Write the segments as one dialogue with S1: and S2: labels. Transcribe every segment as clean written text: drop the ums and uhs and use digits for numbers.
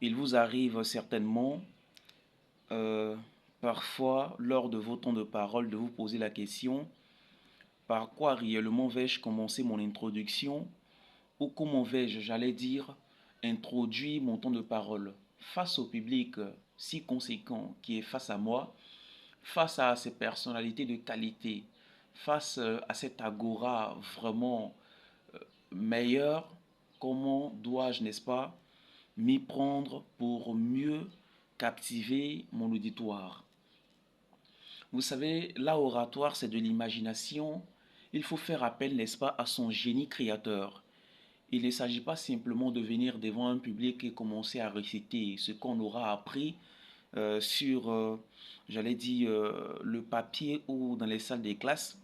S1: Il vous arrive certainement, euh, parfois, lors de vos temps de parole, de vous poser la question, par quoi réellement vais-je commencer mon introduction ou comment vais-je, j'allais dire, introduire mon temps de parole face au public si conséquent qui est face à moi, face à ces personnalités de qualité, face à cette agora vraiment meilleure, comment dois-je, n'est-ce pas, m'y prendre pour mieux captiver mon auditoire. Vous savez, l'oratoire, c'est de l'imagination. Il faut faire appel, n'est-ce pas, à son génie créateur. Il ne s'agit pas simplement de venir devant un public et commencer à réciter ce qu'on aura appris sur, j'allais dire, le papier ou dans les salles des classes.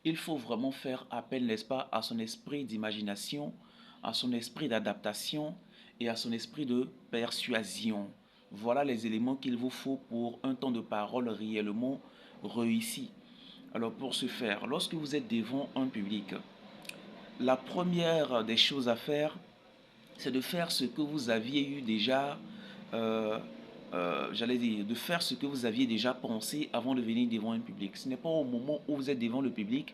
S1: Il faut vraiment faire appel, n'est-ce pas, à son esprit d'imagination, à son esprit d'adaptation et à son esprit de persuasion. Voilà les éléments qu'il vous faut pour un temps de parole réellement réussi. Alors pour ce faire, lorsque vous êtes devant un public, la première des choses à faire, c'est de faire ce que vous aviez eu déjà, euh, j'allais dire, de faire ce que vous aviez déjà pensé avant de venir devant un public. Ce n'est pas au moment où vous êtes devant le public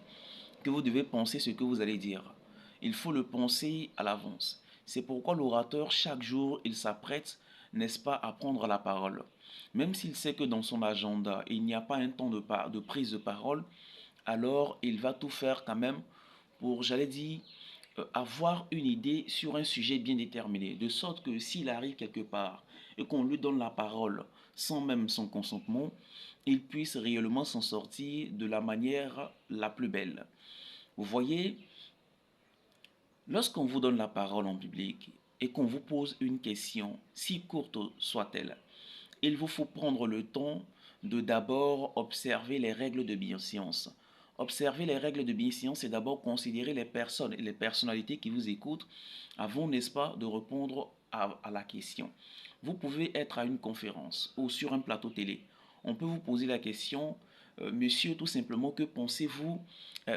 S1: que vous devez penser ce que vous allez dire. Il faut le penser à l'avance. C'est pourquoi l'orateur, chaque jour, il s'apprête, n'est-ce pas, à prendre la parole. Même s'il sait que dans son agenda, il n'y a pas un temps de prise de parole, alors il va tout faire quand même pour, j'allais dire, avoir une idée sur un sujet bien déterminé, de sorte que s'il arrive quelque part et qu'on lui donne la parole sans même son consentement, il puisse réellement s'en sortir de la manière la plus belle. Vous voyez, lorsqu'on vous donne la parole en public et qu'on vous pose une question, si courte soit-elle, il vous faut prendre le temps de d'abord observer les règles de bienscience. Observer les règles de bienscience, c'est d'abord considérer les personnes et les personnalités qui vous écoutent avant, n'est-ce pas, de répondre à la question. Vous pouvez être à une conférence ou sur un plateau télé. On peut vous poser la question, monsieur, tout simplement, que pensez-vous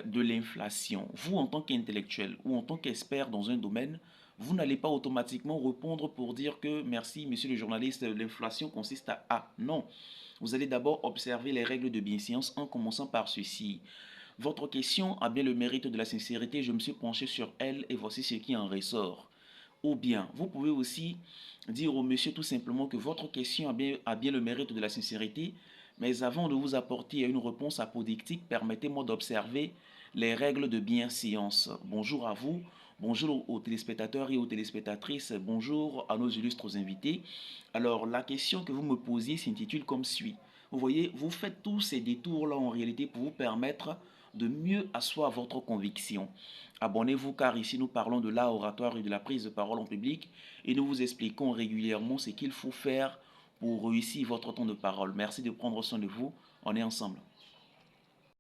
S1: de l'inflation? Vous, en tant qu'intellectuel ou en tant qu'expert dans un domaine, vous n'allez pas automatiquement répondre pour dire que merci, monsieur le journaliste, l'inflation consiste à A. Non. Vous allez d'abord observer les règles de bienséance en commençant par ceci. Votre question a bien le mérite de la sincérité, je me suis penché sur elle et voici ce qui en ressort. Ou bien, vous pouvez aussi dire au monsieur tout simplement que votre question a bien le mérite de la sincérité, mais avant de vous apporter une réponse apodictique, permettez-moi d'observer les règles de bienséance. Bonjour à vous, bonjour aux téléspectateurs et aux téléspectatrices, bonjour à nos illustres invités. Alors, la question que vous me posiez s'intitule comme suit. Vous voyez, vous faites tous ces détours-là en réalité pour vous permettre de mieux asseoir votre conviction. Abonnez-vous car ici nous parlons de l'art oratoire et de la prise de parole en public et nous vous expliquons régulièrement ce qu'il faut faire pour réussir votre temps de parole. Merci de prendre soin de vous. On est ensemble.